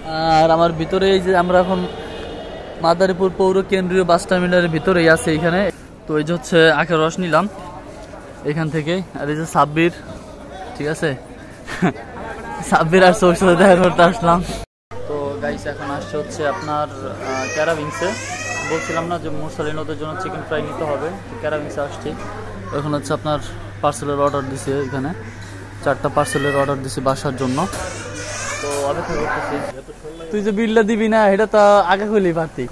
আর আমার ভিতরে এই যে আমরা এখন মাদারীপুর পৌর কেন্দ্রীয় বাস টার্মিনালের ভিতরেই আছে এইখানে। তো এই যে হচ্ছে আখের রস নিলাম এখান থেকে। আর এই যে সাব্বির, ঠিক আছে, সাব্বির আর সৌর সাথে দেখা করতে আসলাম। তো গাইস এখন আসছে হচ্ছে আপনার ক্যারাভিংসে। বলছিলাম না যে মুরসালিনদের জন্য চিকেন ফ্রাই নিতে হবে, ক্যারাভিংসে আসছি। এখন হচ্ছে আপনার পার্সেলের অর্ডার দিছে, এখানে 4টা পার্সেলের অর্ডার দিছি বাসার জন্য। তো অপেক্ষা করতেছি। তুই যে বিলটা দিবি না, এটা তো আগে হইলেই পারতি।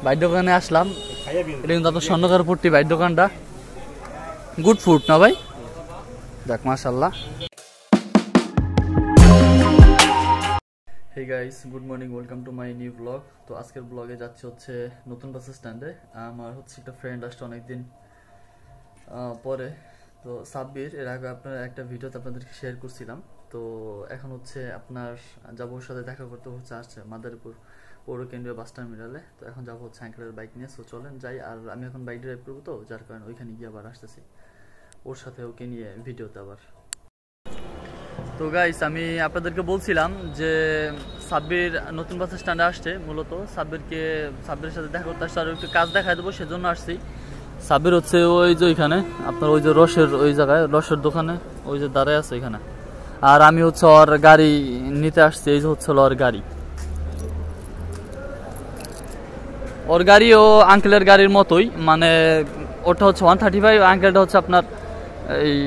বাইর দোকানে আসলাম, এটা কিন্তু আপনার স্বর্ণকার পট্টি বাইর দোকানটা। গুড ফুড না ভাই? দেখ মাশাআল্লাহ। Hey guys, good morning, welcome to my new blog. তো আজকের ব্লগে যাচ্ছে হচ্ছে নতুন বাস স্ট্যান্ডে। আমার হচ্ছে একটা ফ্রেন্ড আসছে অনেকদিন পরে। তো সাব্বির, এর আগে আপনার একটা ভিডিওতে আপনাদেরকে শেয়ার করছিলাম। তো এখন হচ্ছে আপনার যাবো, ওর সাথে দেখা করতে হচ্ছে আসছে মাদারীপুর পৌর কেন্দ্রীয় বাস টার্মিনালে। তো এখন যাবো হচ্ছে আঙ্কেলের বাইক নিয়ে। সো চলেন যাই। আর আমি এখন বাইক ড্রাইভ করবো, তো যার কারণে ওইখানে গিয়ে আবার আসতেছি ওর সাথে, ওকে নিয়ে ভিডিওতে আবার। তো গাইস, আমি আপনাদেরকে বলছিলাম যে সাব্বির নতুন বাস স্ট্যান্ডে আসছে। মূলত সাব্বিরের সাথে দেখা করতে আসছে, আর একটু কাজ দেখাই দেবো সেজন্য আসছি। সাব্বির হচ্ছে ওই যে ওইখানে আপনার ওই যে রসের ওই জায়গায়, রসের দোকানে ওই যে দাঁড়ায় আছে এখানে। আর আমি হচ্ছে ওর গাড়ি নিতে আসছি। এই যে হচ্ছে ওর গাড়ি, ওর গাড়ি ও আঙ্কেলের গাড়ির মতোই, মানে ওটা হচ্ছে 135, আঙ্কেলটা হচ্ছে আপনার এই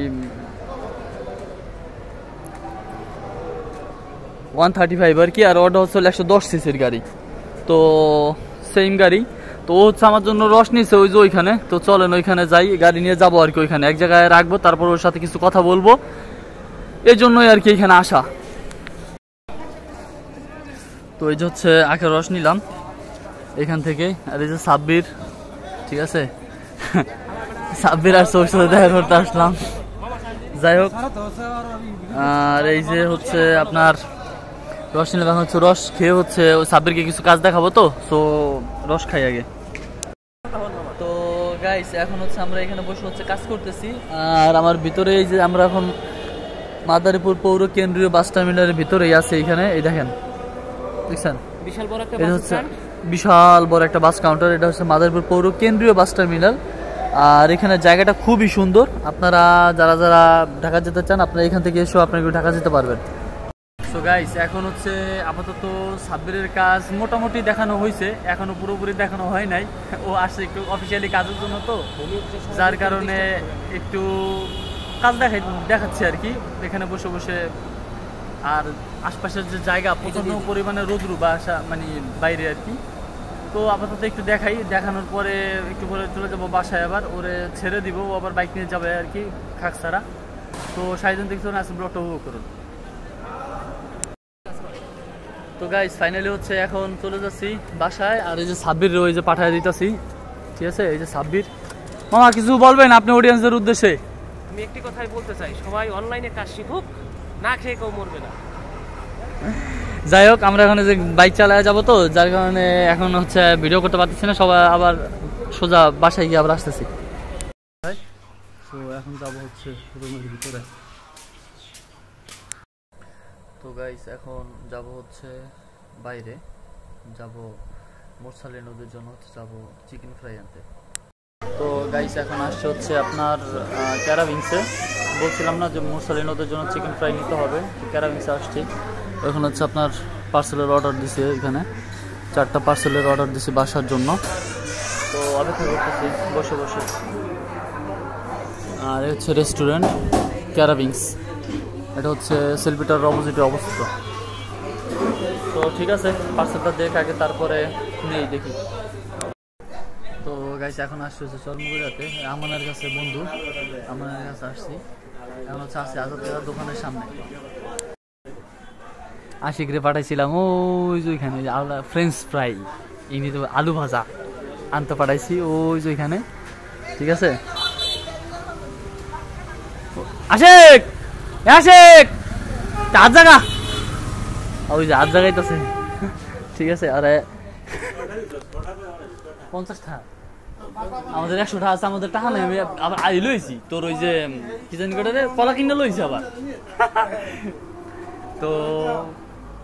135 আর কি। আর ওটা হচ্ছে 110 সিসির গাড়ি, তো সেম গাড়ি। তো ও হচ্ছে আমার জন্য রস নিছে ওই যে ওইখানে। তো চলেন ওইখানে যাই, গাড়ি নিয়ে যাবো আর কি। ওইখানে এক জায়গায় রাখবো, তারপর ওর সাথে কিছু কথা বলবো, এই জন্যই আর কি এখানে আসা। তো এই যে হচ্ছে আখের রস নিলাম এখান থেকে। আর এই যে সাব্বির, ঠিক আছে, সাব্বির আর সৌর সাথে দেখা করতে আসলাম। যাই হোক, আর এই যে হচ্ছে আপনার রস নিলাম। হচ্ছে রস খেয়ে হচ্ছে ওই সাব্বিরকে কিছু কাজ দেখাবো, তো সো রস খাই আগে। তো গাইস, এখন হচ্ছে আমরা এখানে বসে হচ্ছে কাজ করতেছি। আর আমার ভিতরে এই যে আমরা এখন মাদারীপুর পৌর কেন্দ্রীয় বাস টার্মিনালের ভিতরেই আছে এইখানে। এই দেখেন, দেখছেন বিশাল বড় একটা বাস কাউন্টার। এটা হচ্ছে মাদারীপুর পৌর কেন্দ্রীয় বাস টার্মিনাল। আর এখানে জায়গাটা খুবই সুন্দর। আপনারা যারা যারা ঢাকা যেতে চান, আপনারা এখান থেকে এসেও আপনারা ঢাকা যেতে পারবেন। সো গাইস, এখন হচ্ছে আপাতত সাব্বিরের কাজ মোটামুটি দেখানো হয়েছে, এখনো পুরোপুরি দেখানো হয় নাই। ও আসছে একটু অফিসিয়ালি কাজের জন্য, তো যার কারণে একটু কাজ দেখাচ্ছে আর কি এখানে বসে বসে। আর আশপাশের যে জায়গা প্রচন্ড পরিমাণে রোদ্রু বা মানে বাইরে আর কি। তো আপাতত একটু দেখাই, দেখানোর পরে একটু পরে চলে যাবো বাসায়, আবার ওরে ছেড়ে দিব, ও আবার বাইক নিয়ে যাবে আর কি খাকসারা। তো সাইজন দেখতে আসলে ব্লগটা উপভোগ করুন। তো গাইস, ফাইনালি হচ্ছে এখন চলে যাচ্ছি বাসায়। আর এই যে সাব্বির ওই যে পাঠায় দিতেছি, ঠিক আছে। এই যে সাব্বির মামা, কিছু বলবেন আপনি অডিয়েন্সের উদ্দেশ্যে? আমি একটি কথাই বলতে চাই, সবাই অনলাইনে কাজ শিখুক, না খেয়ে কেউ মরবে না। যাই হোক, আমরা এখন যে বাইক চালায় যাবো, তো যার কারণে এখন হচ্ছে ভিডিও করতে পারতেছি না। সবাই আবার সোজা বাসায় গিয়ে আবার আসতেছি। তো এখন যাবো হচ্ছে রুমের ভিতরে। তো গাইস, এখন যাব হচ্ছে বাইরে, যাব মোরসালিন ওদের জন্য হচ্ছে যাব চিকেন ফ্রাই আনতে। তো গাইস, এখন আসছে হচ্ছে আপনার ক্যারাভিংসে। বলছিলাম না যে মোরসালিন ওদের জন্য চিকেন ফ্রাই নিতে হবে, ক্যারাভিংসে আসছি। এখন হচ্ছে আপনার পার্সেলের অর্ডার দিছে, এখানে 4টা পার্সেলের অর্ডার দিছি বাসার জন্য। তো অপেক্ষা করতেছি বসে বসে। আর এই হচ্ছে রেস্টুরেন্ট ক্যারাভিংস, এটা হচ্ছে সেলফিটার অপোজিটে অবস্থিত। তো ঠিক আছে, পার্সেলটা দেখ আগে, তারপরে নেই দেখি। তো গাইস, এখন আসছে হচ্ছে চরমুগুড়াতে আমানের কাছে, বন্ধু আমানের কাছে আসছি। এখন হচ্ছে আসছে আজাদের দোকানের সামনে। আশিকরে পাঠাইছিলাম ওই যে ওইখানে ফ্রেঞ্চ ফ্রাই, ইংরেজি আলু ভাজা আনতে পাঠাইছি ওই যে ওইখানে, ঠিক আছে। আশিক আশিক আট জায়গা, ওই যে আট জায়গায় তো ঠিক আছে। আরে 50 টাকা আমাদের 100 টাকা আছে, আমাদের টাকা নাই, আমি আবার আই লইছি তোর ওই যে কি জানি করে রে কলা কিনে লইছি আবার। তো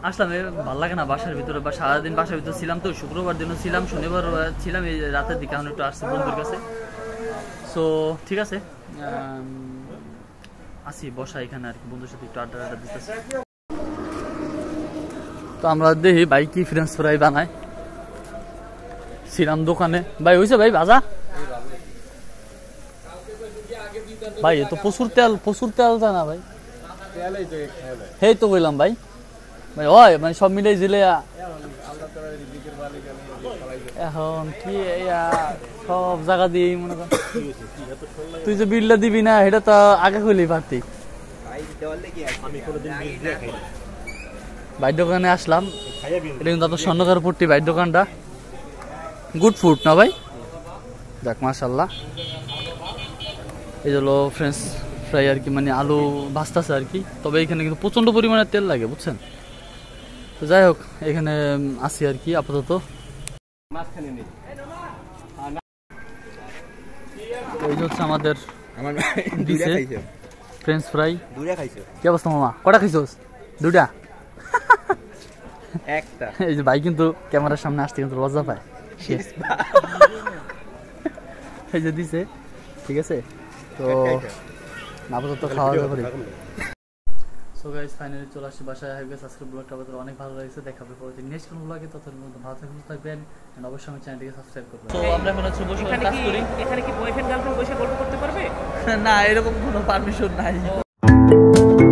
আসলাম, ভালো লাগে না বাসার ভিতরে, বা সারাদিন বাসার ভিতরে ছিলাম, তো শুক্রবার দিনও ছিলাম, শনিবার ছিলাম, এই রাতের দিকে এখন একটু আসছি বন্ধুর কাছে। সো ঠিক আছে, আসি বসা এখানে আর কি, বন্ধুর সাথে একটু আড্ডা দিতেছি। তো আমরা দেখি ভাই কি ফ্রেঞ্চ ফ্রাই বানায়, ছিলাম দোকানে। ভাই হয়েছে ভাই ভাজা? ভাই এ তো প্রচুর তেল যায় না ভাই? সেই তো বললাম ভাই, ভাই হয় মানে সব মিলে জিলে এখন কি সব জায়গা দিয়ে মনে কর তুই যে বিলটা দিবি না, এটা তো আগে কইলেই পারতি। ভাই দোকানে আসলাম, এটা কিন্তু আপনার স্বর্ণকার পট্টি ভাই দোকানটা, গুড ফুড না ভাই? যাক মাশাআল্লাহ। এই হলো ফ্রেঞ্চ ফ্রাই আর কি, মানে আলু ভাজতেছে আর কি, তবে এখানে কিন্তু প্রচন্ড পরিমাণে তেল লাগে বুঝছেন। তো যাই হোক, এখানে আসি আর কি আপাতত। এই হচ্ছে আমাদের ফ্রেঞ্চ ফ্রাই। কি অবস্থা মামা, কটা খাইছোস? দুটা? একটা। এই যে ভাই কিন্তু ক্যামেরার সামনে আসতে কিন্তু লজ্জা পায়, এই যে দিছে, ঠিক আছে। তো আপাতত খাওয়া দাওয়া করি। সো গাইস ফাইনালি চলে আসছি বাসায়। আই গেস আজকের ব্লগটা আমাদের অনেক ভালো লাগছে, দেখা হবে পরে নেক্সট কোন ব্লগে, ততক্ষণ পর্যন্ত ভালো থাকবেন এন্ড অবশ্যই আমার চ্যানেলটিকে সাবস্ক্রাইব করবেন। তো আমরা এখন হচ্ছে বসে কাজ করি। এখানে কি বয়ফ্রেন্ড গার্লফ্রেন্ড বসে গল্প করতে পারবে? না, এরকম কোনো পারমিশন নাই।